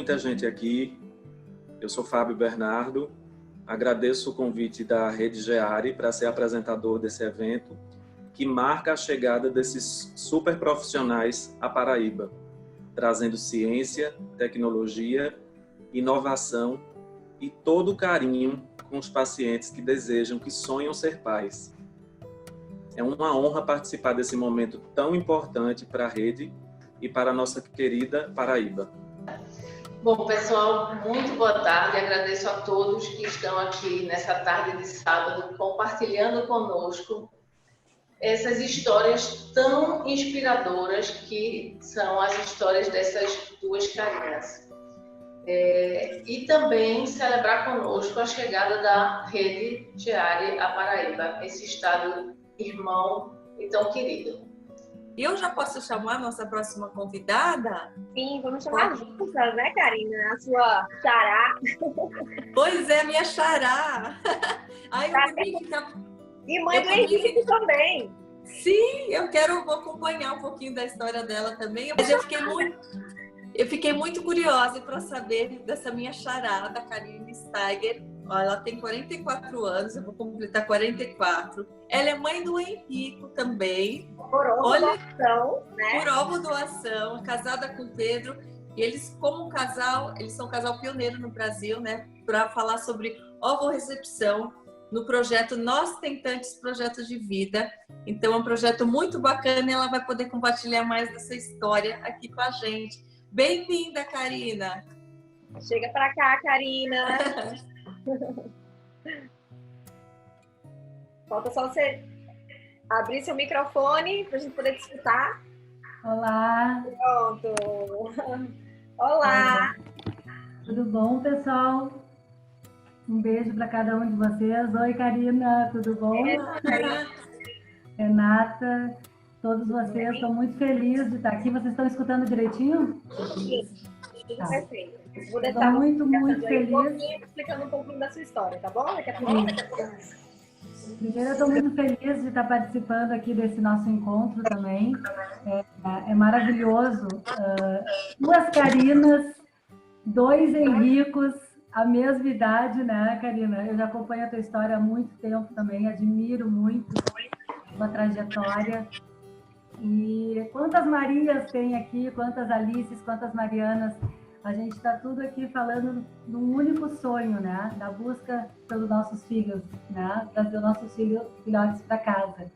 muita gente aqui. Eu sou Fábio Bernardo, agradeço o convite da Rede Geari para ser apresentador desse evento, que marca a chegada desses super profissionais à Paraíba, trazendo ciência, tecnologia, inovação e todo o carinho com os pacientes que desejam, que sonham ser pais. É uma honra participar desse momento tão importante para a rede e para a nossa querida Paraíba. Bom, pessoal, muito boa tarde. Agradeço a todos que estão aqui nessa tarde de sábado compartilhando conosco essas histórias tão inspiradoras que são as histórias dessas duas Carinas. E também celebrar conosco a chegada da Rede Geari à Paraíba, esse estado irmão e tão querido. E eu já posso chamar a nossa próxima convidada? Sim, vamos chamar juntas, né, Karina? A sua xará. Pois é, minha xará. Ai, eu podia ficar... E mãe do Henrique também. Sim, vou acompanhar um pouquinho da história dela também. Mas eu fiquei muito curiosa para saber dessa minha xará, da Karine Steiger. Ela tem 44 anos, eu vou completar 44. Ela é mãe do Henrique também. Por doação, né? Por ovo doação, casada com o Pedro. E eles, como um casal, eles são um casal pioneiro no Brasil, né? Para falar sobre ovo-recepção no projeto Nós Tentantes Projetos de Vida. Então é um projeto muito bacana e ela vai poder compartilhar mais dessa história aqui com a gente. Bem-vinda, Karina! Chega para cá, Karina! Falta só você abrir seu microfone para a gente poder te escutar. Olá! Pronto! Olá! Tudo bom, pessoal? Um beijo para cada um de vocês. Oi, Karina, tudo bom? Renata, todos vocês, estou muito feliz de estar aqui. Vocês estão escutando direitinho? Sim, tá. Perfeito. Vou estou muito feliz. Explicando um pouquinho da sua história, tá bom? Primeiro, eu estou muito feliz de estar participando aqui desse nosso encontro também. É maravilhoso. Duas Karinas, dois Henricos, a mesma idade, né, Karina? Eu já acompanho a tua história há muito tempo também, admiro muito a tua trajetória. E quantas Marias tem aqui, quantas Alices, quantas Marianas. A gente está tudo aqui falando de um único sonho, né? Da busca pelos nossos filhos, né? Trazer os nossos filhotes para casa.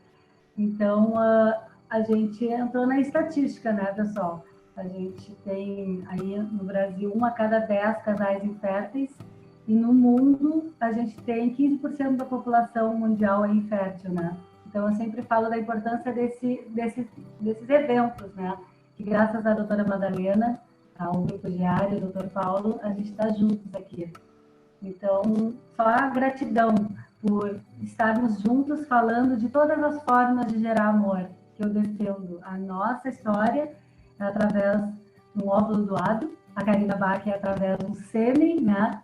Então, a gente entrou na estatística, né, pessoal? A gente tem aí no Brasil 1 a cada 10 casais inférteis e no mundo a gente tem 15% da população mundial infértil, né? Então, eu sempre falo da importância desses eventos, né? Que graças à doutora Madalena, ao Grupo Geari, ao doutor Paulo, a gente está juntos aqui. Então, só a gratidão por estarmos juntos falando de todas as formas de gerar amor, que eu defendo a nossa história através de um óvulo doado, a Karina Bach é através do sêmen, né?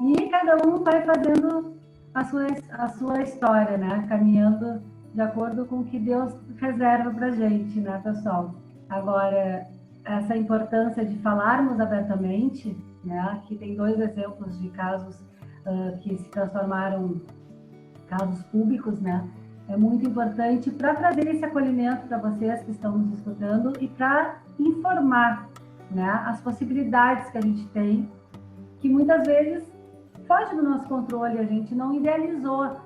E cada um vai fazendo a sua história, né? Caminhando de acordo com o que Deus reserva para a gente, né, pessoal? Agora, essa importância de falarmos abertamente, né? Aqui tem 2 exemplos de casos que se transformaram casos públicos, né? É muito importante para trazer esse acolhimento para vocês que estão nos escutando e para informar, né, as possibilidades que a gente tem, que muitas vezes foge do nosso controle, a gente não idealizou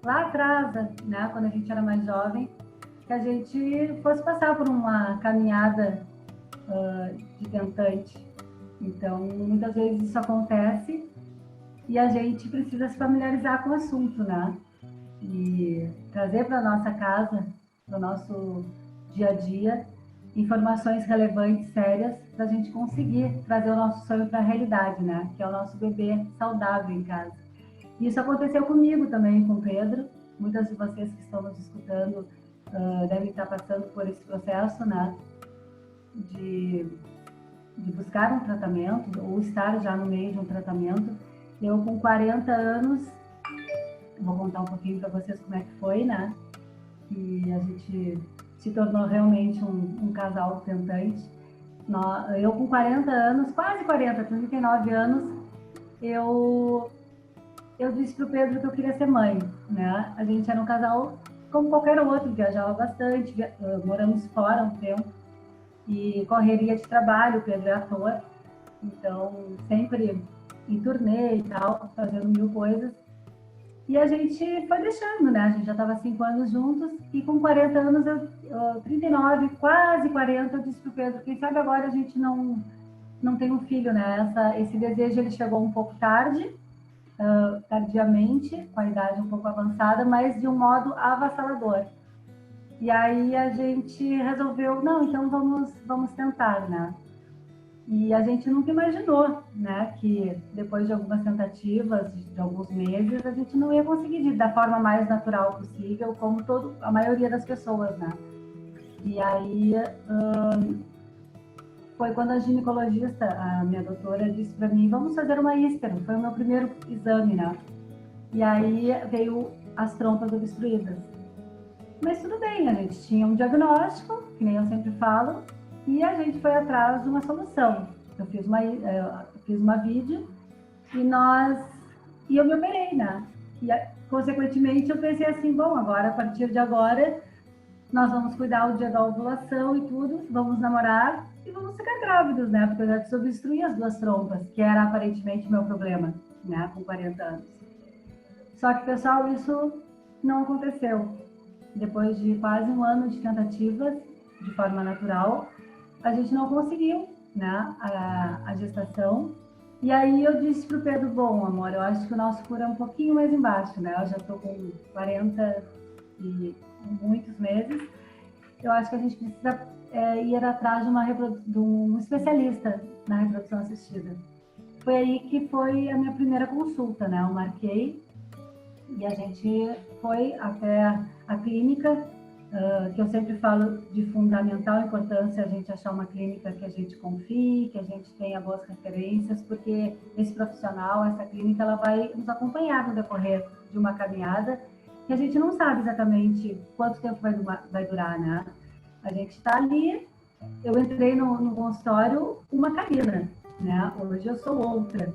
lá atrás, né, quando a gente era mais jovem, que a gente fosse passar por uma caminhada de tentante. Então, muitas vezes isso acontece e a gente precisa se familiarizar com o assunto, né? E trazer para a nossa casa, para o nosso dia a dia, informações relevantes, sérias, para a gente conseguir trazer o nosso sonho para a realidade, né? Que é o nosso bebê saudável em casa. Isso aconteceu comigo também, com o Pedro. Muitas de vocês que estão nos escutando devem estar passando por esse processo, né? De buscar um tratamento, ou estar já no meio de um tratamento. Eu, com 40 anos, vou contar um pouquinho para vocês como é que foi, né? E a gente se tornou realmente um casal tentante. Eu com 40 anos, quase 40, 39 anos, eu disse para o Pedro que eu queria ser mãe, né? A gente era um casal como qualquer outro, viajava bastante, moramos fora um tempo, e correria de trabalho, o Pedro é ator, então sempre em turnê e tal, fazendo mil coisas. E a gente foi deixando, né? A gente já estava 5 anos juntos e com 40 anos, 39, quase 40, eu disse pro Pedro, quem sabe agora a gente não tem um filho, né? Esse desejo ele chegou um pouco tardiamente, com a idade um pouco avançada, mas de um modo avassalador. E aí a gente resolveu, não, então vamos tentar, né? E a gente nunca imaginou, né, que depois de algumas tentativas, de alguns meses, a gente não ia conseguir da forma mais natural possível, como a maioria das pessoas, né? E aí foi quando a ginecologista, a minha doutora, disse para mim, vamos fazer uma ístero. Foi o meu primeiro exame, né? E aí veio as trompas obstruídas. Mas tudo bem, a gente tinha um diagnóstico, que nem eu sempre falo, e a gente foi atrás de uma solução. Eu fiz uma vídeo e eu me operei, né? E, consequentemente, eu pensei assim, bom, agora, a partir de agora, nós vamos cuidar o dia da ovulação e tudo, vamos namorar e vamos ficar grávidos, né? Porque eu já desobstruí as 2 trompas, que era aparentemente o meu problema, né? Com 40 anos. Só que, pessoal, isso não aconteceu. Depois de quase 1 ano de tentativas, de forma natural, a gente não conseguiu, né, a gestação. E aí eu disse pro Pedro, bom, amor, eu acho que o nosso furo é um pouquinho mais embaixo, né? Eu já tô com 40 e muitos meses. Eu acho que a gente precisa ir atrás de um especialista na reprodução assistida. Foi aí que foi a minha primeira consulta, né? Eu marquei e a gente foi até a clínica, que eu sempre falo de fundamental importância a gente achar uma clínica que a gente confie, que a gente tenha boas referências, porque esse profissional, essa clínica, ela vai nos acompanhar no decorrer de uma caminhada que a gente não sabe exatamente quanto tempo vai durar, né? A gente está ali, eu entrei no consultório uma Karina, né? Hoje eu sou outra.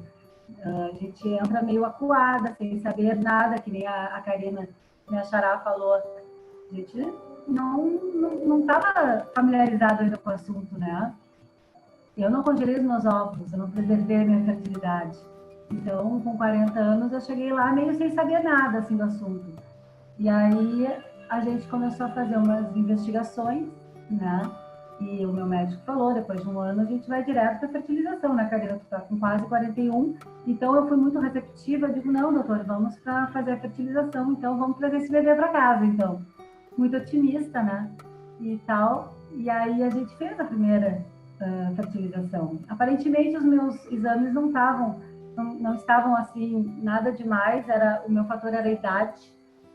A gente entra meio acuada, sem saber nada, que nem a Karina, minha xará, falou. A gente não estava familiarizado ainda com o assunto, né? Eu não congelei os meus óvulos, eu não preservei a minha fertilidade. Então, com 40 anos, eu cheguei lá meio sem saber nada, assim, do assunto. E aí, a gente começou a fazer umas investigações, né? E o meu médico falou, depois de 1 ano, a gente vai direto para a fertilização, né, Karina? Tu tá com quase 41. Então, eu fui muito receptiva, eu digo, não, doutor, vamos para fazer a fertilização, então vamos trazer esse bebê para casa, então. Muito otimista, né? E tal. E aí, a gente fez a primeira fertilização. Aparentemente, os meus exames não estavam, assim, nada demais. O meu fator era a idade,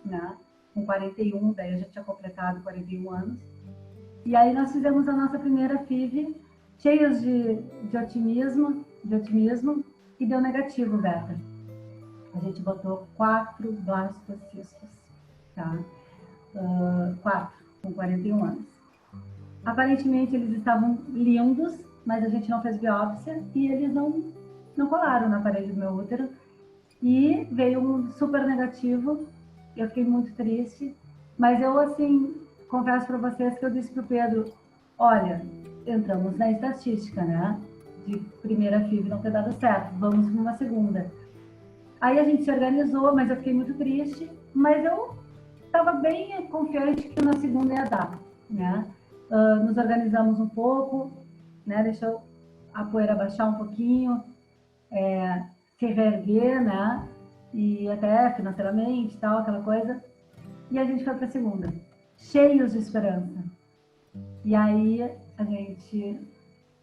né? Com 41, daí eu já tinha completado 41 anos. E aí nós fizemos a nossa primeira FIV, cheios de otimismo, e deu negativo, beta. A gente botou 4 blastocistos, tá? 4, com 41 anos. Aparentemente eles estavam lindos, mas a gente não fez biópsia e eles não colaram na parede do meu útero. E veio um super negativo, eu fiquei muito triste, mas eu, assim, confesso para vocês que eu disse para o Pedro, olha, entramos na estatística, né? De primeira FIV não ter dado certo, vamos para uma segunda. Aí a gente se organizou, mas eu fiquei muito triste, mas eu estava bem confiante que na segunda ia dar, né? Nos organizamos um pouco, né? Deixou a poeira baixar um pouquinho, se reerguer, né? E até financeiramente e tal, aquela coisa. E a gente foi para a segunda, cheios de esperança. E aí a gente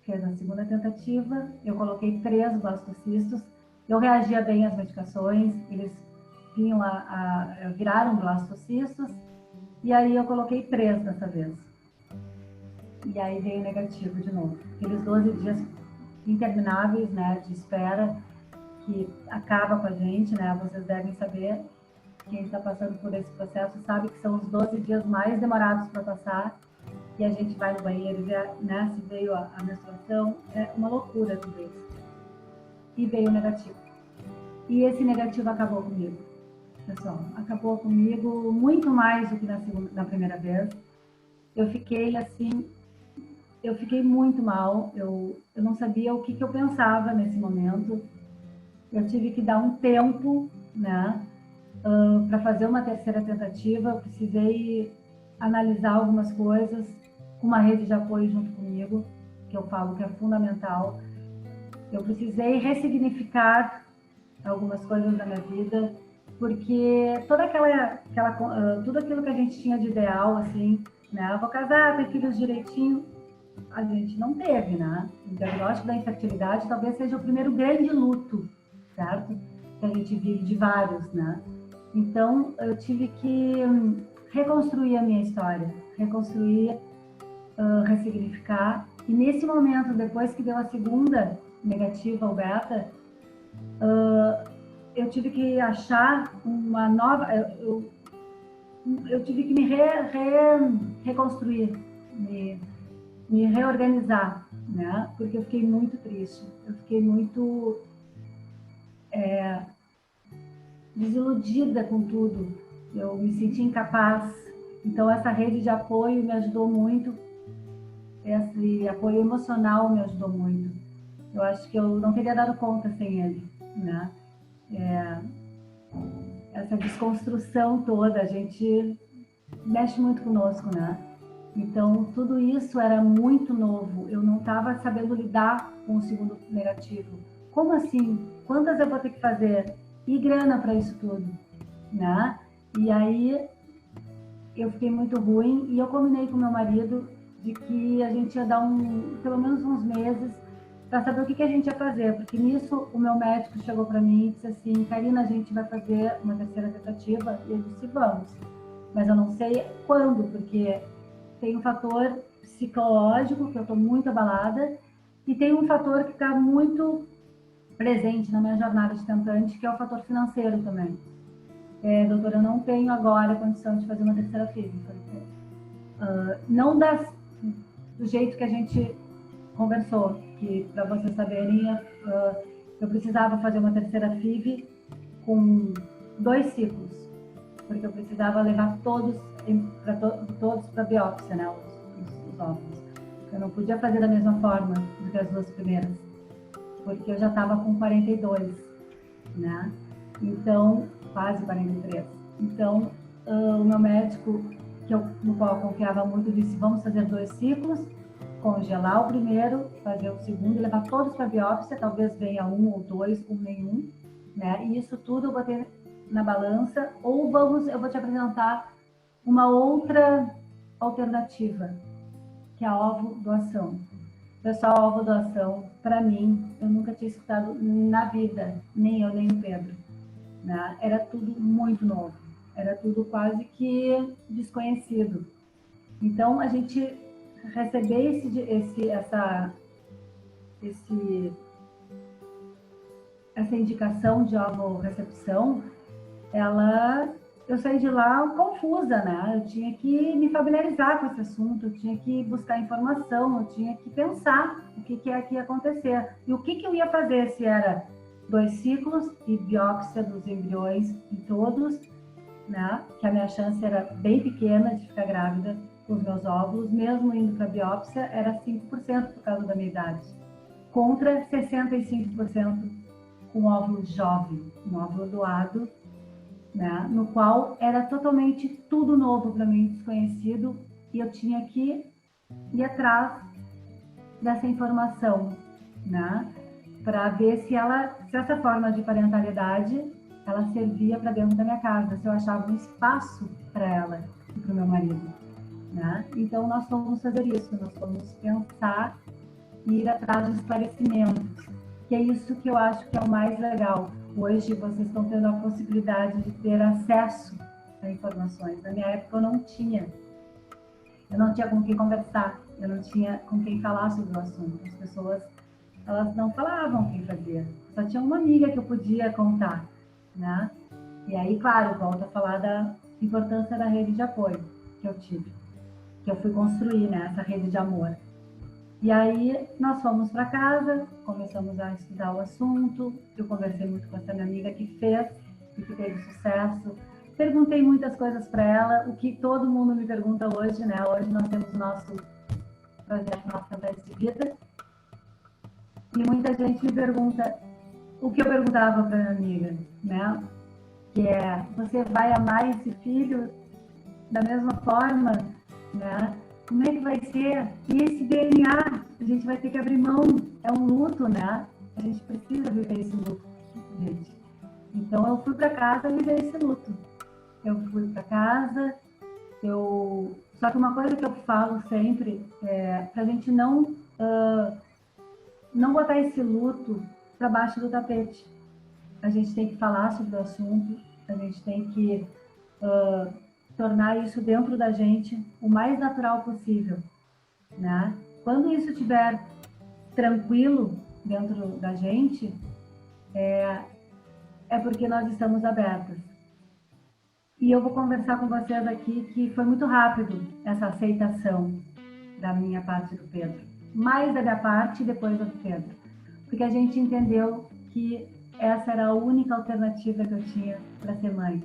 fez a segunda tentativa, eu coloquei 3 blastocistos, eu reagia bem às medicações, eles viraram blastocistos, e aí eu coloquei 3 dessa vez. E aí veio negativo de novo. Aqueles 12 dias intermináveis, né, de espera, que acaba com a gente, né? Vocês devem saber, quem está passando por esse processo sabe que são os 12 dias mais demorados para passar. e a gente vai no banheiro e vê, né, se veio a menstruação, é uma loucura tudo isso. E veio negativo. E esse negativo acabou comigo, pessoal. Acabou comigo muito mais do que na primeira vez. Eu fiquei assim, eu fiquei muito mal. Eu não sabia o que eu pensava nesse momento. Eu tive que dar um tempo, né, para fazer uma terceira tentativa. Eu precisei analisar algumas coisas com uma rede de apoio junto comigo, que eu falo que é fundamental. Eu precisei ressignificar algumas coisas da minha vida, porque toda tudo aquilo que a gente tinha de ideal, assim, né? Eu vou casar, ter filhos direitinho, a gente não teve, né? O diagnóstico da infertilidade talvez seja o primeiro grande luto, certo? Que a gente vive de vários, né? Então, eu tive que reconstruir a minha história, ressignificar. E nesse momento, depois que deu a segunda negativa, o beta, eu tive que achar uma nova... Eu tive que me reconstruir, me reorganizar, né? Porque eu fiquei muito triste, eu fiquei muito desiludida com tudo, eu me senti incapaz. Então essa rede de apoio me ajudou muito, esse apoio emocional me ajudou muito. Eu acho que eu não teria dado conta sem ele, né? Essa desconstrução toda, a gente mexe muito conosco, né? Então, tudo isso era muito novo. Eu não estava sabendo lidar com o segundo negativo. Como assim? Quantas eu vou ter que fazer? E grana para isso tudo, né? E aí, eu fiquei muito ruim e eu combinei com meu marido de que a gente ia dar pelo menos uns meses para saber o que a gente ia fazer, porque nisso o meu médico chegou para mim e disse assim: Karina, a gente vai fazer uma terceira tentativa. E eu disse: vamos, mas eu não sei quando, porque tem um fator psicológico, que eu estou muito abalada, e tem um fator que está muito presente na minha jornada de tentante, que é o fator financeiro também. Doutora, eu não tenho agora condição de fazer uma terceira FIV. Não do jeito que a gente conversou, que, para vocês saberem, eu precisava fazer uma terceira FIV com 2 ciclos, porque eu precisava levar todos para biópsia, né, os óvulos. Eu não podia fazer da mesma forma do que as 2 primeiras, porque eu já estava com 42, né? Então, quase 43. Então, o meu médico, no qual eu confiava muito, disse: vamos fazer 2 ciclos, congelar o primeiro, fazer o segundo, levar todos para biópsia, talvez venha 1 ou 2, ou nenhum, né? E isso tudo eu botei na balança, ou eu vou te apresentar uma outra alternativa, que é a ovo-doação. Pessoal, a ovo-doação, para mim, eu nunca tinha escutado na vida, nem eu, nem o Pedro, né? Era tudo muito novo, era tudo quase que desconhecido. Então, a gente receber essa indicação de ovo-recepção, eu saí de lá confusa, né? Eu tinha que me familiarizar com esse assunto, eu tinha que buscar informação, eu tinha que pensar o que é que ia acontecer. E o que eu ia fazer, se era 2 ciclos e biópsia dos embriões em todos, né? Que a minha chance era bem pequena de ficar grávida com os meus óvulos, mesmo indo para biópsia, era 5% por causa da minha idade, contra 65% com óvulo jovem, um óvulo doado, né, no qual era totalmente tudo novo para mim, desconhecido, e eu tinha que ir atrás dessa informação, né, para ver se essa forma de parentalidade ela servia para dentro da minha casa, se eu achava um espaço para ela e para o meu marido, né? Então nós fomos fazer isso, nós fomos pensar e ir atrás de esclarecimentos, que é isso que eu acho que é o mais legal. Hoje vocês estão tendo a possibilidade de ter acesso a informações. Na minha época eu não tinha com quem conversar, eu não tinha com quem falar sobre o assunto. As pessoas, elas não falavam quem fazia, só tinha uma amiga que eu podia contar, né? E aí, claro, volto a falar da importância da rede de apoio que eu tive. que eu fui construir, né, essa rede de amor. E aí nós fomos para casa, começamos a estudar o assunto, eu conversei muito com essa minha amiga que fez e que teve sucesso. Perguntei muitas coisas para ela, o que todo mundo me pergunta hoje, né? Hoje nós temos o nosso projeto Nós Tentantes de Vida. E muita gente me pergunta o que eu perguntava para minha amiga, né? Que é, você vai amar esse filho da mesma forma, né? Como é que vai ser? E esse DNA, a gente vai ter que abrir mão, é um luto, né? A gente precisa viver esse luto, gente. Então eu fui para casa viver esse luto. Eu fui para casa, só que uma coisa que eu falo sempre é para a gente não botar esse luto para baixo do tapete. A gente tem que falar sobre o assunto, a gente tem que tornar isso dentro da gente o mais natural possível, né? Quando isso estiver tranquilo dentro da gente, é porque nós estamos abertas. E eu vou conversar com vocês aqui que foi muito rápido essa aceitação da minha parte do Pedro. Mais da minha parte e depois da do Pedro. Porque a gente entendeu que essa era a única alternativa que eu tinha para ser mãe.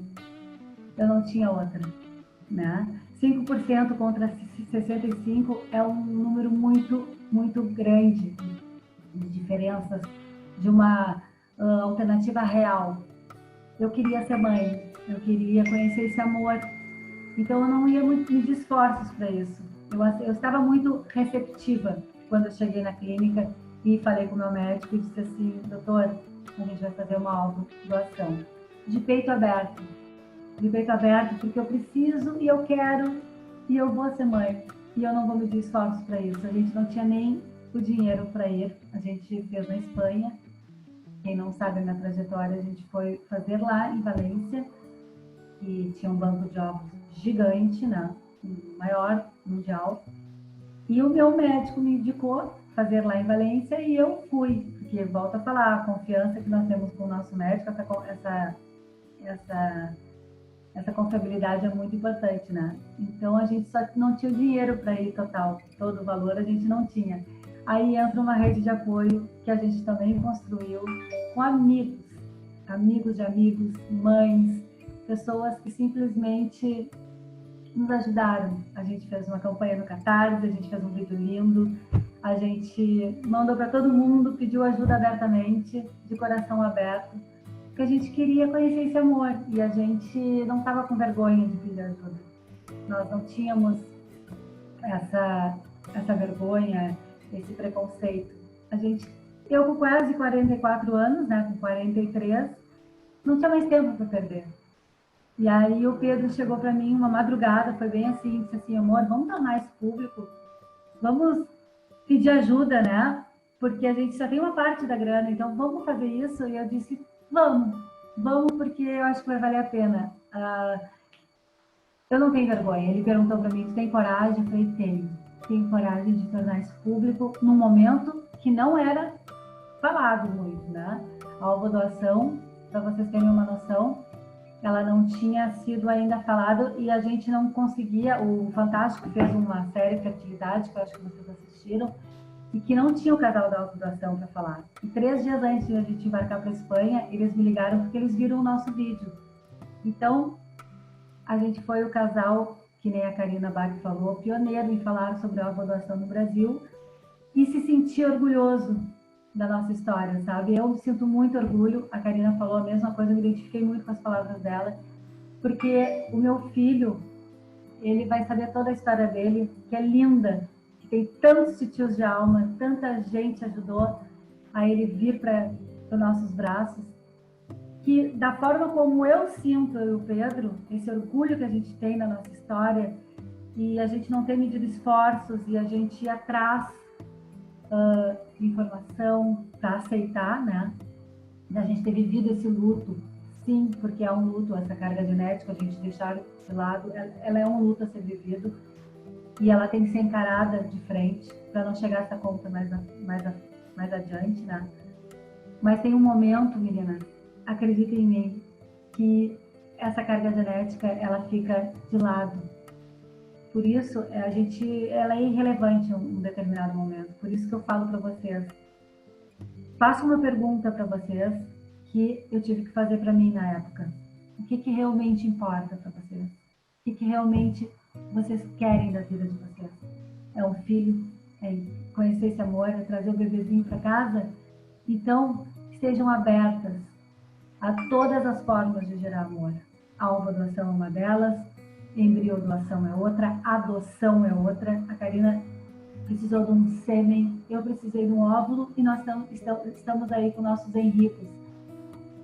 Eu não tinha outra, né? 5% contra 65% é um número muito, muito grande de diferenças de uma alternativa real. Eu queria ser mãe, eu queria conhecer esse amor, então eu não ia medir esforços para isso. Eu estava muito receptiva quando eu cheguei na clínica e falei com o meu médico e disse assim, doutor, a gente vai fazer uma autodoação. De peito aberto, porque eu preciso e eu quero e eu vou ser mãe. E eu não vou medir esforços para isso. A gente não tinha nem o dinheiro para ir, a gente fez na Espanha. Quem não sabe a minha trajetória, a gente foi fazer lá em Valência, que tinha um banco de ovos gigante, né? Maior mundial. E o meu médico me indicou fazer lá em Valência e eu fui, porque volto a falar, a confiança que nós temos com o nosso médico, essa confiabilidade é muito importante, né? Então a gente só não tinha o dinheiro para ir total, todo o valor a gente não tinha. Aí entra uma rede de apoio que a gente também construiu com amigos de amigos, mães, pessoas que simplesmente nos ajudaram. A gente fez uma campanha no Catarse, a gente fez um vídeo lindo, a gente mandou para todo mundo, pediu ajuda abertamente, de coração aberto, porque a gente queria conhecer esse amor e a gente não estava com vergonha de pedir ajuda. Nós não tínhamos essa vergonha, esse preconceito. Eu com quase 44 anos, né, com 43, não tinha mais tempo para perder. E aí o Pedro chegou para mim uma madrugada, foi bem assim, disse assim, amor, vamos tornar isso público? Vamos pedir ajuda, né? Porque a gente só tem uma parte da grana, então vamos fazer isso? E eu disse, vamos porque eu acho que vai valer a pena. Eu não tenho vergonha. Ele perguntou para mim, tu tem coragem? Eu falei, tenho coragem de tornar isso público num momento que não era falado muito, né? A ovodoação, para vocês terem uma noção, ela não tinha sido ainda falado e a gente não conseguia. O Fantástico fez uma série de fertilidade, que eu acho que vocês assistiram, e que não tinha o casal da autodoação para falar. E 3 dias antes de a gente embarcar para a Espanha, eles me ligaram porque eles viram o nosso vídeo. Então, a gente foi o casal, que nem a Karina Bach falou, pioneiro em falar sobre a autodoação no Brasil e se sentir orgulhoso da nossa história, sabe? Eu sinto muito orgulho, a Karina falou a mesma coisa, eu me identifiquei muito com as palavras dela, porque o meu filho, ele vai saber toda a história dele, que é linda, que tem tantos titios de alma, tanta gente ajudou a ele vir para os nossos braços, que da forma como eu sinto, eu e o Pedro, esse orgulho que a gente tem na nossa história, e a gente não tem medido esforços, e a gente ir atrás de informação para aceitar, né? A gente ter vivido esse luto, sim, porque é um luto, essa carga genética, a gente deixar de lado, ela é um luto a ser vivido, e ela tem que ser encarada de frente, para não chegar a essa conta mais adiante, né? Mas tem um momento, meninas, acreditem em mim, que essa carga genética, ela fica de lado. Por isso, ela é irrelevante em um determinado momento. Por isso que eu falo para vocês. Faço uma pergunta para vocês que eu tive que fazer para mim na época. O que realmente importa para vocês? O que realmente vocês querem da vida de vocês? É um filho? É conhecer esse amor? É trazer o bebezinho para casa? Então, estejam abertas a todas as formas de gerar amor. A ovodoação é uma delas, embriodoação é outra, adoção é outra. A Karina precisou de um sêmen, eu precisei de um óvulo e nós estamos aí com nossos Henricos.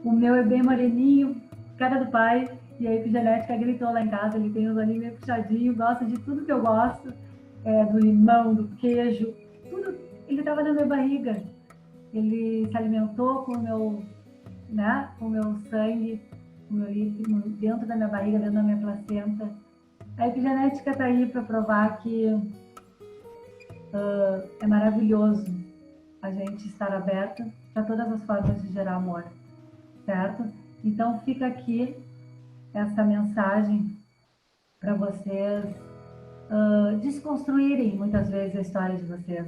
O meu é bem moreninho, cara do pai, e aí o Genética gritou lá em casa, ele tem os olhinhos meio puxadinhos, gosta de tudo que eu gosto, do limão, do queijo, tudo. Ele estava na minha barriga, ele se alimentou com o meu, né, com o meu sangue, com o meu líquido, dentro da minha barriga, dentro da minha placenta. A epigenética está aí para provar que é maravilhoso a gente estar aberta para todas as formas de gerar amor, certo? Então fica aqui essa mensagem para vocês desconstruírem muitas vezes a história de vocês.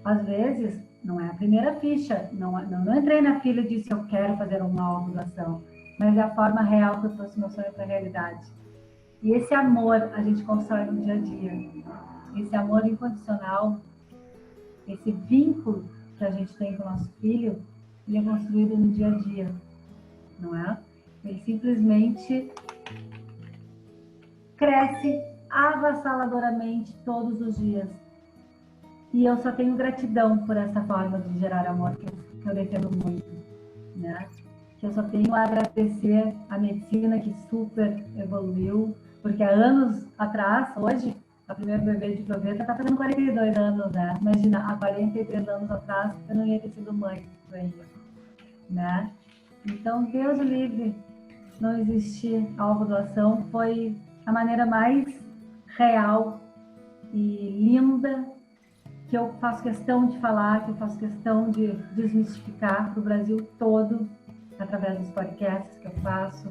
Às vezes não é a primeira ficha, não entrei na fila e disse eu quero fazer uma ovulação, mas é a forma real que eu trouxe meu sonho para a realidade. E esse amor a gente constrói no dia a dia. Esse amor incondicional, esse vínculo que a gente tem com o nosso filho, ele é construído no dia a dia, não é? Ele simplesmente cresce avassaladoramente todos os dias. E eu só tenho gratidão por essa forma de gerar amor que eu defendo muito, né? Que eu só tenho a agradecer a medicina que super evoluiu, porque há anos atrás, hoje, a primeira bebê de proveta está fazendo 42 anos, né? Imagina, há 43 anos atrás, eu não ia ter sido mãe ainda, né? Então, Deus o livre, não existir a ovulação, foi a maneira mais real e linda que eu faço questão de falar, que eu faço questão de desmistificar para o Brasil todo, através dos podcasts que eu faço,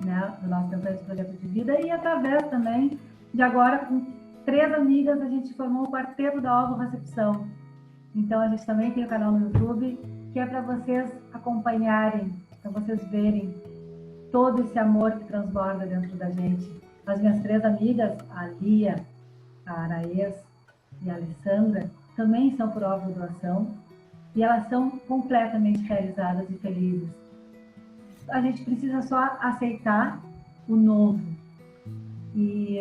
né? Do nosso Tentante Projeto de Vida, e através também de agora, com 3 amigas, a gente formou o Quarteto da Ovorecepção. Então, a gente também tem o canal no YouTube, que é para vocês acompanharem, para vocês verem todo esse amor que transborda dentro da gente. As minhas 3 amigas, a Lia, a Araês e a Alessandra, também são por ovodoação e elas são completamente realizadas e felizes. A gente precisa só aceitar o novo e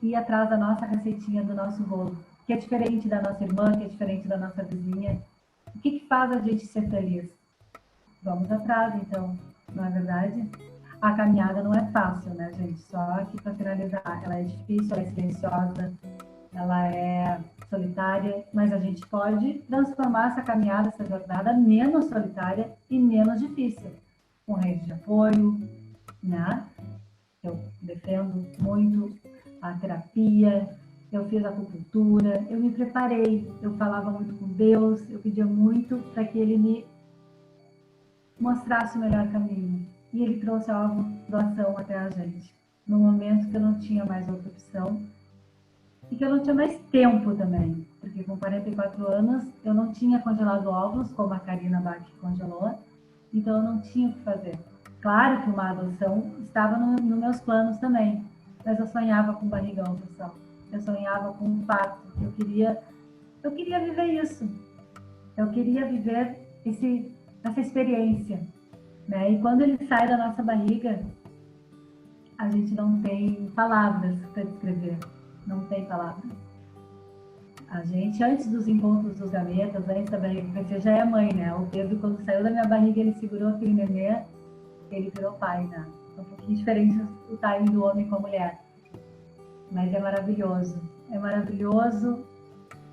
ir atrás da nossa receitinha, do nosso bolo, que é diferente da nossa irmã, que é diferente da nossa vizinha. O que faz a gente ser feliz? Vamos atrás, então, não é verdade? A caminhada não é fácil, né, gente? Só aqui para finalizar, ela é difícil, ela é silenciosa, ela é solitária, mas a gente pode transformar essa caminhada, essa jornada menos solitária e menos difícil, com rede de apoio, né? Eu defendo muito a terapia, eu fiz acupuntura, eu me preparei, eu falava muito com Deus, eu pedia muito para que Ele me mostrasse o melhor caminho. E Ele trouxe a doação até a gente, no momento que eu não tinha mais outra opção e que eu não tinha mais tempo também, porque com 44 anos eu não tinha congelado óvulos, como a Karina Bach congelou, então eu não tinha o que fazer. Claro que uma adoção estava nos meus planos também, mas eu sonhava com barrigão, pessoal. Eu sonhava com um parto. Eu queria viver isso. Eu queria viver essa experiência, né? E quando ele sai da nossa barriga, a gente não tem palavras para descrever. Não tem palavras. A gente, antes dos encontros dos gametas, antes da barriga crescer, já é mãe, né? O Pedro, quando saiu da minha barriga, ele segurou aquele nenê, ele virou pai, né? É um pouquinho diferente o timing do homem com a mulher. Mas é maravilhoso. É maravilhoso.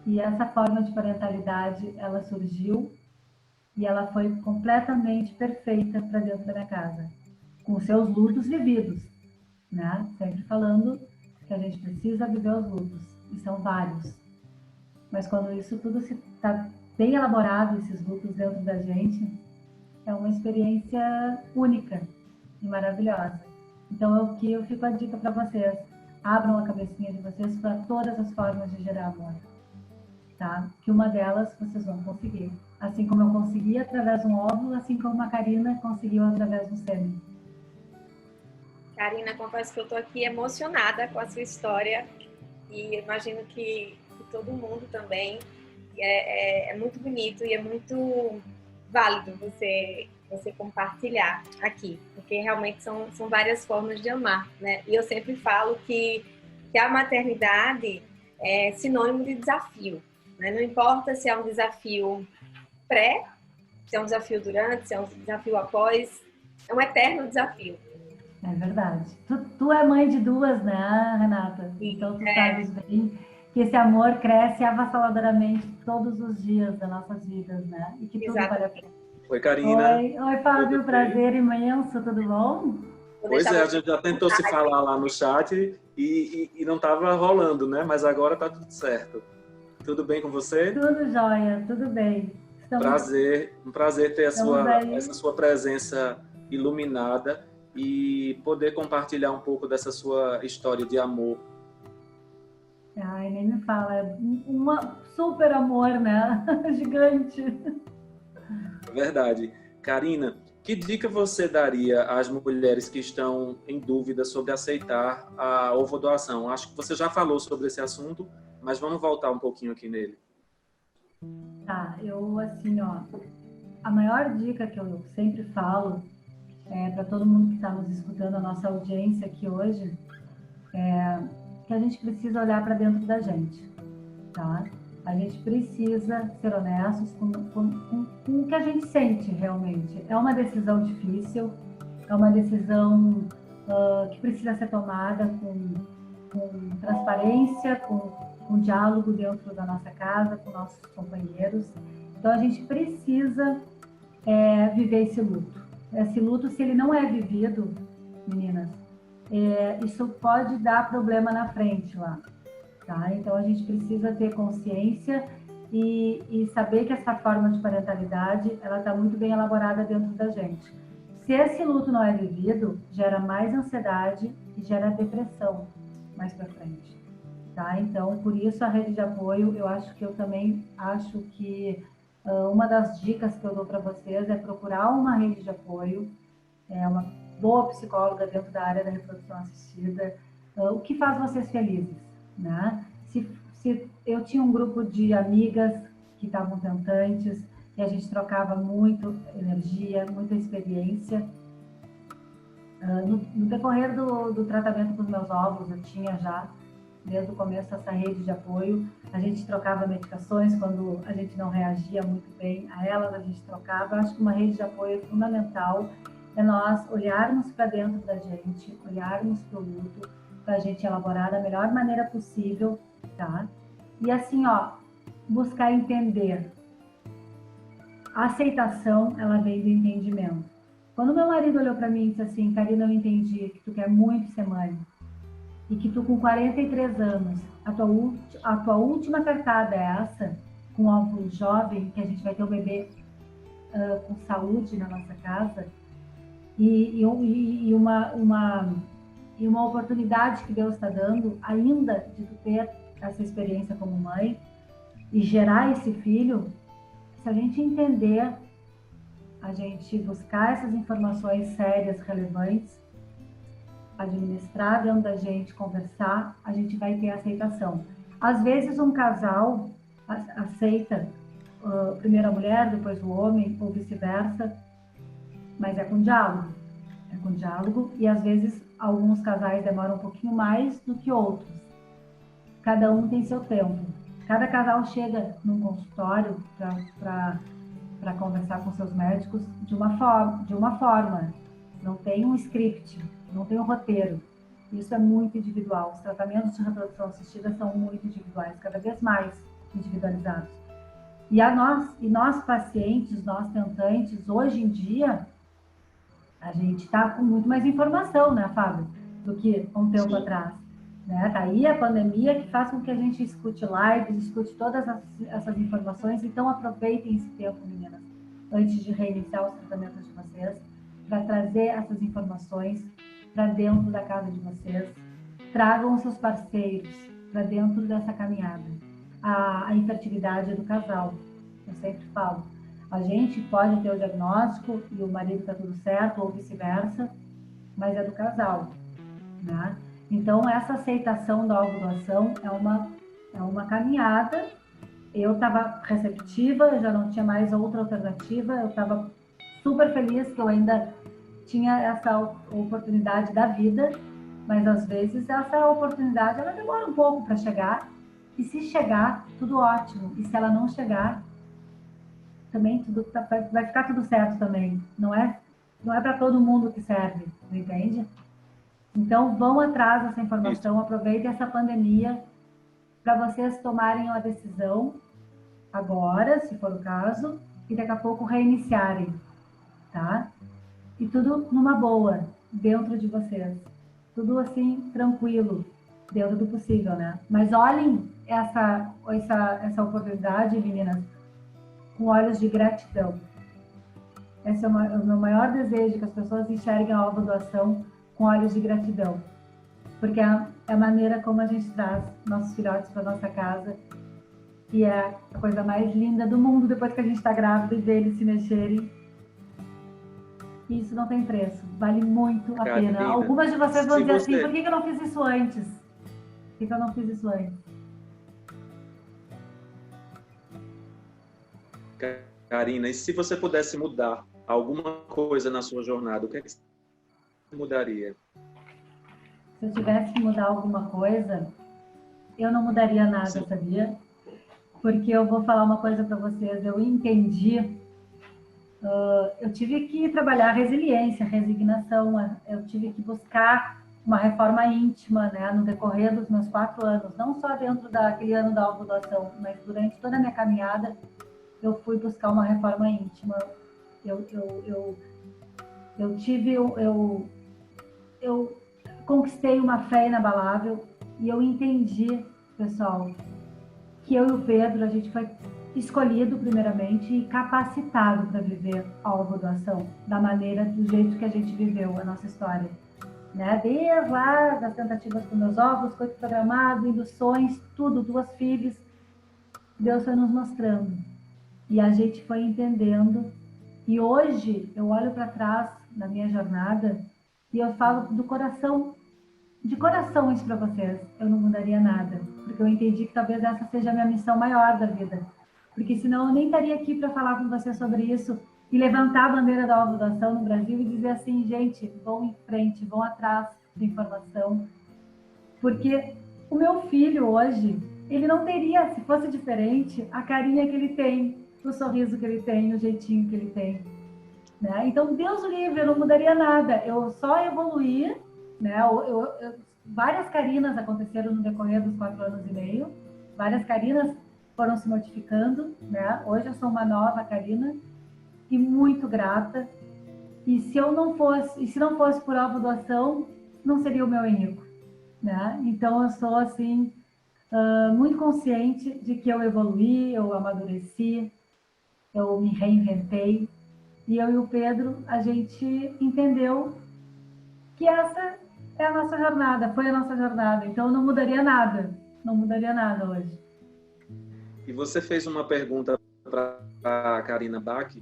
E essa forma de parentalidade, ela surgiu e ela foi completamente perfeita para dentro da minha casa. Com seus lutos vividos, né? Sempre falando que a gente precisa viver os lutos. E são vários. Mas quando isso tudo está bem elaborado, esses lutos dentro da gente, é uma experiência única e maravilhosa. Então, eu fico a dica para vocês. abram a cabecinha de vocês para todas as formas de gerar amor, tá? Que uma delas vocês vão conseguir. Assim como eu consegui através de um óvulo, assim como a Karina conseguiu através do sêmen. Karina, confesso que eu estou aqui emocionada com a sua história e imagino que todo mundo também. É muito bonito e é muito válido você compartilhar aqui, porque realmente são várias formas de amar, né? E eu sempre falo que a maternidade é sinônimo de desafio, né? Não importa se é um desafio pré, se é um desafio durante, se é um desafio após, é um eterno desafio. É verdade. Tu é mãe de duas, né, Renata? Sim, então tu sabes bem que esse amor cresce avassaladoramente todos os dias das nossas vidas, né? E que tudo vale a pena. Oi, Karina. Oi, Fábio, prazer imenso, tudo bom? Pois é, a gente já tentou se falar lá no chat e não estava rolando, né? Mas agora tá tudo certo. Tudo bem com você? Tudo jóia, tudo bem. Um prazer ter essa sua presença iluminada e poder compartilhar um pouco dessa sua história de amor. Ai, nem me fala, é um super amor, né? Gigante. Verdade. Karina, que dica você daria às mulheres que estão em dúvida sobre aceitar a ovodoação? Acho que você já falou sobre esse assunto, mas vamos voltar um pouquinho aqui nele. Tá, a maior dica que eu sempre falo para todo mundo que está nos escutando, a nossa audiência aqui hoje, é que a gente precisa olhar para dentro da gente, tá? A gente precisa ser honestos com o que a gente sente realmente. É uma decisão difícil, é uma decisão que precisa ser tomada com transparência, com diálogo dentro da nossa casa, com nossos companheiros. Então, a gente precisa viver esse luto. Esse luto, se ele não é vivido, meninas, isso pode dar problema na frente lá. Tá? Então, a gente precisa ter consciência e saber que essa forma de parentalidade ela está muito bem elaborada dentro da gente. Se esse luto não é vivido, gera mais ansiedade e gera depressão mais para frente. Tá? Então, por isso a rede de apoio, eu também acho que uma das dicas que eu dou para vocês é procurar uma rede de apoio, uma boa psicóloga dentro da área da reprodução assistida, o que faz vocês felizes, né? Se eu tinha um grupo de amigas que estavam tentantes e a gente trocava muito energia, muita experiência. No decorrer do tratamento com os meus óvulos, eu tinha já, desde o começo, essa rede de apoio. A gente trocava medicações quando a gente não reagia muito bem a elas, a gente trocava. Eu acho que uma rede de apoio é fundamental, é nós olharmos para dentro da gente, olharmos para o luto, para a gente elaborar da melhor maneira possível, tá? E assim, buscar entender. A aceitação, ela vem do entendimento. Quando meu marido olhou para mim e disse assim, Karina, eu entendi que tu quer muito ser mãe e que tu com 43 anos, a tua última cartada é essa, com um óvulo jovem, que a gente vai ter um bebê com saúde na nossa casa, e uma oportunidade que Deus está dando ainda de tu ter essa experiência como mãe e gerar esse filho. Se a gente entender, a gente buscar essas informações sérias, relevantes, administrar dentro da gente, conversar, a gente vai ter aceitação. Às vezes um casal aceita primeiro a mulher, depois o homem, ou vice-versa, mas é com diálogo. É com diálogo e às vezes alguns casais demoram um pouquinho mais do que outros. Cada um tem seu tempo. Cada casal chega num consultório para conversar com seus médicos de uma forma. Não tem um script, não tem um roteiro. Isso é muito individual. Os tratamentos de reprodução assistida são muito individuais, cada vez mais individualizados. E nós pacientes, nós tentantes, hoje em dia, a gente está com muito mais informação, né, Fábio, do que um tempo atrás. Né? Tá aí a pandemia que faz com que a gente escute lives, escute todas essas informações. Então, aproveitem esse tempo, meninas, antes de reiniciar os tratamentos de vocês, para trazer essas informações para dentro da casa de vocês, tragam seus parceiros para dentro dessa caminhada. A infertilidade é do casal, eu sempre falo. A gente pode ter o diagnóstico e o marido está tudo certo, ou vice-versa, mas é do casal, né? Então, essa aceitação da ovodoação é uma caminhada. Eu estava receptiva, eu já não tinha mais outra alternativa, eu estava super feliz que eu ainda tinha essa oportunidade da vida, mas às vezes essa oportunidade ela demora um pouco para chegar, e se chegar, tudo ótimo, e se ela não chegar, também vai ficar tudo certo também, não é para todo mundo que serve, entende? Então vão atrás dessa informação, aproveitem essa pandemia para vocês tomarem uma decisão agora, se for o caso, e daqui a pouco reiniciarem, tá? E tudo numa boa, dentro de vocês. Tudo assim, tranquilo, dentro do possível, né? Mas olhem essa oportunidade, meninas, com olhos de gratidão. Esse é o meu maior desejo, que as pessoas enxerguem a ovodoação com olhos de gratidão. Porque é a maneira como a gente traz nossos filhotes para nossa casa, e é a coisa mais linda do mundo depois que a gente está grávida e vê eles se mexerem. E isso não tem preço, vale muito a pena. Algumas de vocês vão dizer assim, por que eu não fiz isso antes? Por que eu não fiz isso antes? Karina, e se você pudesse mudar alguma coisa na sua jornada, o que é que você mudaria? Se eu tivesse que mudar alguma coisa, eu não mudaria nada, Sim. Sabia? Porque eu vou falar uma coisa para vocês, eu entendi, eu tive que trabalhar resiliência, resignação, eu tive que buscar uma reforma íntima, né, no decorrer dos meus 4 anos, não só dentro daquele ano da ovodoação, mas durante toda a minha caminhada, eu fui buscar uma reforma íntima. Eu conquistei uma fé inabalável e eu entendi, pessoal, que eu e o Pedro, a gente foi escolhido primeiramente e capacitado para viver a ovodoação da maneira, do jeito que a gente viveu a nossa história, né? Desde lá das tentativas com meus ovos, coito programado, induções, tudo, 2 filhos, Deus foi nos mostrando e a gente foi entendendo. E hoje eu olho para trás na minha jornada e eu falo do coração, de coração isso para vocês. Eu não mudaria nada, porque eu entendi que talvez essa seja a minha missão maior da vida. Porque senão eu nem estaria aqui para falar com vocês sobre isso e levantar a bandeira da ovodoação no Brasil e dizer assim, gente, vão em frente, vão atrás de informação. Porque o meu filho hoje, ele não teria, se fosse diferente, a carinha que ele tem, o sorriso que ele tem, o jeitinho que ele tem, né? Então, Deus o livre, eu não mudaria nada. Eu só evoluí, né? Várias Carinas aconteceram no decorrer dos 4 anos e meio. Várias Carinas foram se modificando, né? Hoje eu sou uma nova Carina e muito grata. E se não fosse por ovodoação, não seria o meu Henrico, né? Então, eu sou assim muito consciente de que eu evoluí, eu amadureci, eu me reinventei. E eu e o Pedro, a gente entendeu que essa é a nossa jornada, foi a nossa jornada. Então, eu não mudaria nada hoje. E você fez uma pergunta para a Karina Bach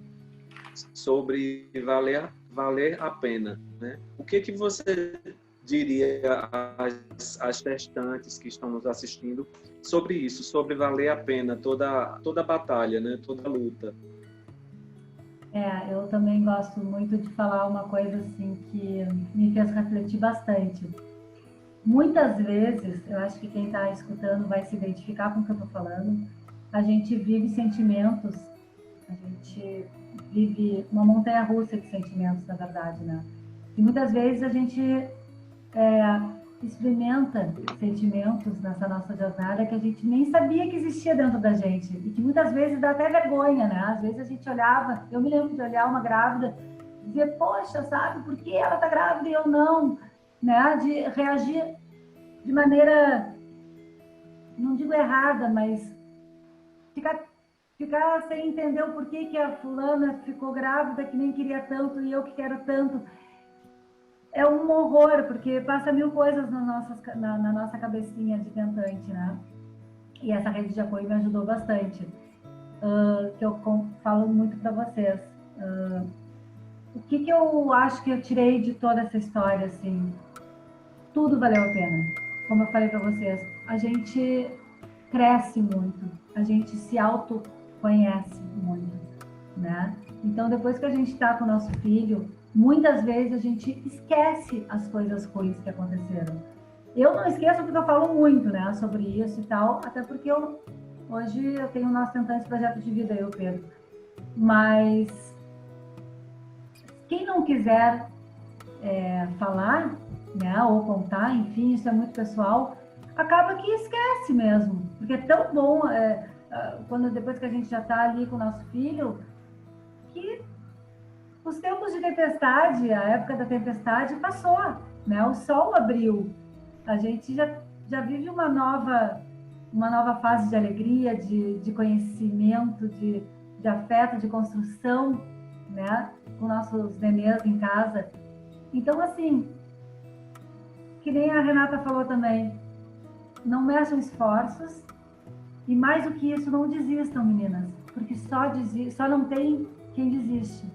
sobre valer a pena, né? O que você diria às gestantes que estão nos assistindo sobre isso, sobre valer a pena toda a batalha, né? Toda a luta? Eu também gosto muito de falar uma coisa assim que me fez refletir bastante. Muitas vezes, eu acho que quem está escutando vai se identificar com o que eu estou falando, a gente vive sentimentos, a gente vive uma montanha-russa de sentimentos, na verdade, né? E muitas vezes a gente experimenta sentimentos nessa nossa jornada que a gente nem sabia que existia dentro da gente e que muitas vezes dá até vergonha, né? Às vezes a gente olhava, eu me lembro de olhar uma grávida e dizer, poxa, sabe, por que ela tá grávida e eu não? Né? De reagir de maneira, não digo errada, mas ficar sem entender o porquê que a fulana ficou grávida, que nem queria tanto e eu que quero tanto. é um horror, porque passa mil coisas na nossa cabecinha de tentante, né? E essa rede de apoio me ajudou bastante. Que eu falo muito para vocês. O que eu acho que eu tirei de toda essa história, assim? Tudo valeu a pena. Como eu falei para vocês, a gente cresce muito, a gente se autoconhece muito, né? Então, depois que a gente está com o nosso filho, muitas vezes a gente esquece as coisas ruins que aconteceram. Eu não esqueço porque eu falo muito, né, sobre isso e tal, até porque hoje eu tenho o nosso Tentantes Projeto de Vida, eu, Pedro. Mas quem não quiser falar, né, ou contar, enfim, isso é muito pessoal, acaba que esquece mesmo, porque é tão bom depois que a gente já está ali com o nosso filho, que os tempos de tempestade, a época da tempestade passou, né? O sol abriu, a gente já vive uma nova fase de alegria, de conhecimento, de afeto, de construção, né? Com nossos nenês em casa. Então, assim, que nem a Renata falou também, não meçam esforços e, mais do que isso, não desistam, meninas, porque só não tem quem desiste.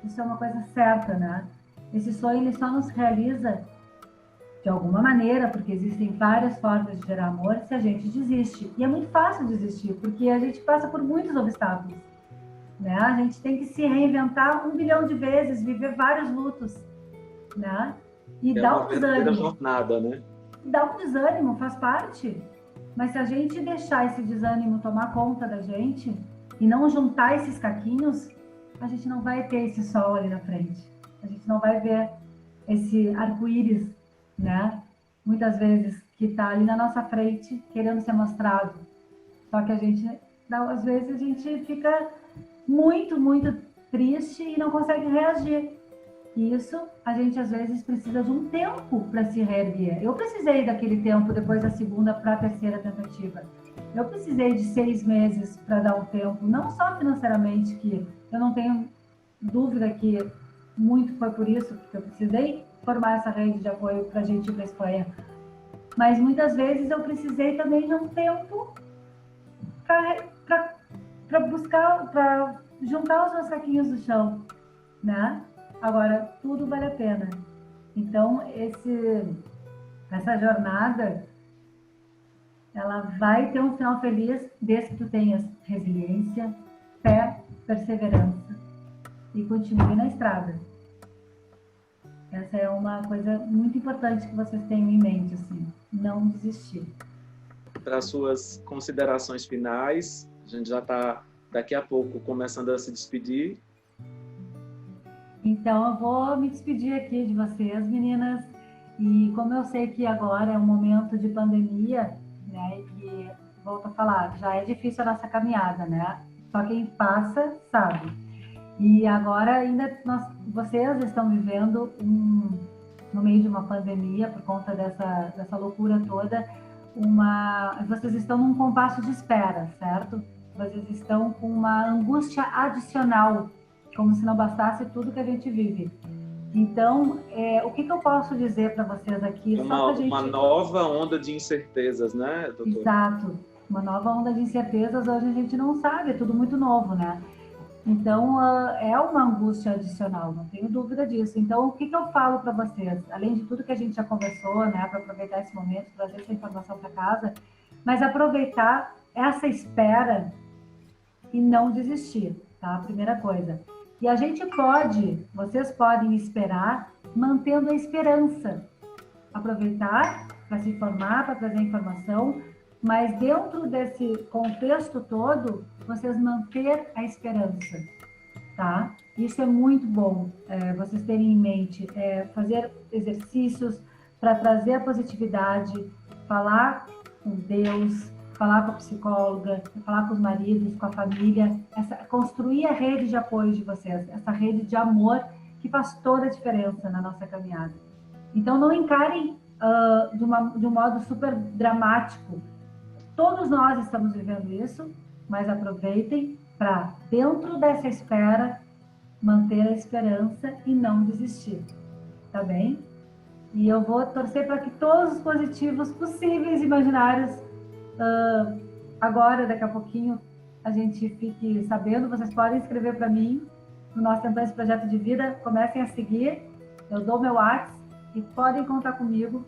Isso é uma coisa certa, né? Esse sonho ele só nos realiza de alguma maneira, porque existem várias formas de gerar amor, se a gente desiste. E é muito fácil desistir, porque a gente passa por muitos obstáculos, né? A gente tem que se reinventar 1 bilhão de vezes, viver vários lutos, né? E dá um desânimo. Jornada, né? Dá um desânimo, faz parte. Mas se a gente deixar esse desânimo tomar conta da gente e não juntar esses caquinhos, a gente não vai ter esse sol ali na frente. A gente não vai ver esse arco-íris, né? Muitas vezes que está ali na nossa frente, querendo ser mostrado. Só que às vezes a gente fica muito, muito triste e não consegue reagir. E isso, a gente às vezes precisa de um tempo para se reerguer. Eu precisei daquele tempo depois da segunda para a terceira tentativa. Eu precisei de 6 meses para dar um tempo, não só financeiramente, que eu não tenho dúvida que muito foi por isso, porque eu precisei formar essa rede de apoio para a gente ir para a Espanha. Mas muitas vezes eu precisei também de um tempo para buscar, para juntar os meus saquinhos do chão, né? Agora, tudo vale a pena. Então, essa jornada, ela vai ter um final feliz desde que tu tenhas resiliência, fé, perseverança e continue na estrada. Essa é uma coisa muito importante que vocês tenham em mente, assim, não desistir. Para as suas considerações finais, a gente já está daqui a pouco começando a se despedir. Então, eu vou me despedir aqui de vocês, meninas. E como eu sei que agora é um momento de pandemia, né? E volto a falar, já é difícil a nossa caminhada, né? Só quem passa sabe. E agora ainda vocês estão vivendo no meio de uma pandemia por conta dessa loucura toda. Vocês estão num compasso de espera, certo? Vocês estão com uma angústia adicional, como se não bastasse tudo que a gente vive. Então, o que eu posso dizer para vocês aqui? Uma nova onda de incertezas, né, doutor? Exato. Uma nova onda de incertezas, hoje a gente não sabe, é tudo muito novo, né? Então, é uma angústia adicional, não tenho dúvida disso. Então, o que eu falo para vocês? Além de tudo que a gente já conversou, né, para aproveitar esse momento, trazer essa informação para casa, mas aproveitar essa espera e não desistir, tá? Primeira coisa. E a gente vocês podem esperar mantendo a esperança. Aproveitar para se informar, para trazer informação, mas dentro desse contexto todo, vocês manter a esperança, tá? Isso é muito bom, vocês terem em mente, fazer exercícios para trazer a positividade, falar com Deus, falar com a psicóloga, falar com os maridos, com a família, construir a rede de apoio de vocês, essa rede de amor que faz toda a diferença na nossa caminhada. Então, não encarem de um modo super dramático. Todos nós estamos vivendo isso, mas aproveitem para, dentro dessa espera, manter a esperança e não desistir, tá bem? E eu vou torcer para que todos os positivos possíveis e imaginários, agora, daqui a pouquinho, a gente fique sabendo. Vocês podem escrever para mim no nosso Tentando esse Projeto de Vida. Comecem a seguir. Eu dou meu WhatsApp e podem contar comigo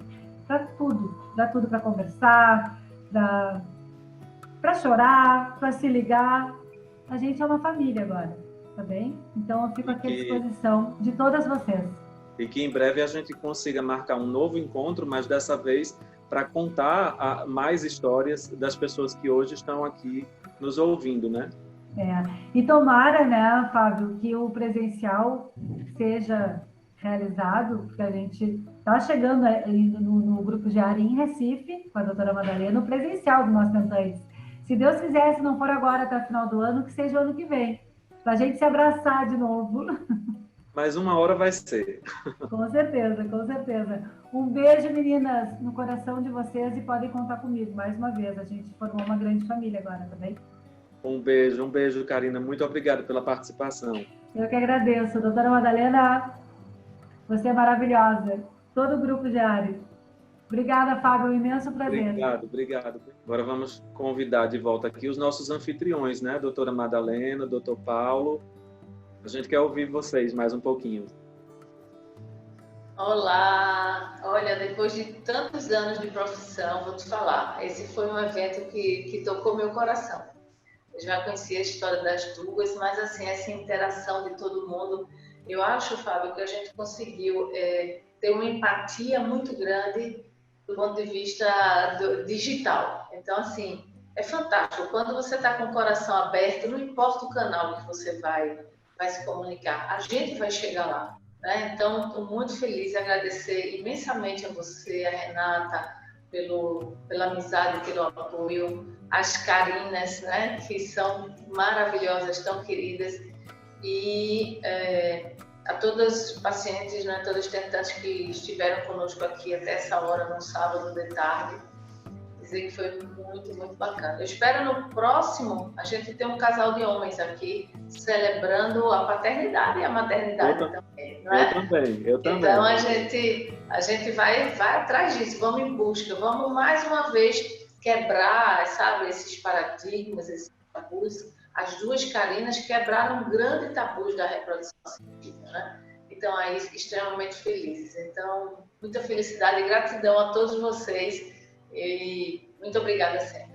para tudo. Para tudo, para conversar, para chorar, para se ligar. A gente é uma família agora, tá bem? Então eu fico aqui à disposição de todas vocês. E que em breve a gente consiga marcar um novo encontro, mas dessa vez para contar mais histórias das pessoas que hoje estão aqui nos ouvindo, né? E tomara, né, Fábio, que o presencial seja realizado, porque a gente está chegando no Grupo Diário em Recife, com a doutora Madalena, no presencial do Nós Tentantes. Se Deus quiser, se não for agora até o final do ano, que seja o ano que vem, para a gente se abraçar de novo. Mas uma hora vai ser. Com certeza, com certeza. Um beijo, meninas, no coração de vocês, e podem contar comigo mais uma vez. A gente formou uma grande família agora, tá bem? Um beijo, Karina. Muito obrigado pela participação. Eu que agradeço. Doutora Madalena, você é maravilhosa. Todo o Grupo Diário. Obrigada, Fábio. Um imenso prazer. Obrigado. Agora vamos convidar de volta aqui os nossos anfitriões, né? Doutora Madalena, doutor Paulo. A gente quer ouvir vocês mais um pouquinho. Olá! Olha, depois de tantos anos de profissão, vou te falar, esse foi um evento que tocou meu coração. Eu já conhecia a história das duas, mas assim, essa interação de todo mundo, eu acho, Fábio, que a gente conseguiu ter uma empatia muito grande do ponto de vista digital. Então, assim, é fantástico. Quando você está com o coração aberto, não importa o canal que você vai se comunicar, a gente vai chegar lá. Né? Então, estou muito feliz e agradecer imensamente a você, a Renata, pela amizade, pelo apoio, as Karinas, né? Que são maravilhosas, tão queridas, e a todas os pacientes, né? Todas as tentantes que estiveram conosco aqui até essa hora, no sábado de tarde, dizer que foi muito, muito bacana. Eu espero no próximo a gente ter um casal de homens aqui celebrando a paternidade e a maternidade também, não é? Eu também. Então a gente vai atrás disso, vamos em busca, vamos mais uma vez quebrar, sabe, esses paradigmas, esses tabus. As duas Karinas quebraram grandes tabus da reprodução assistida, né? Então aí extremamente felizes. Então muita felicidade e gratidão a todos vocês. E muito obrigada sempre.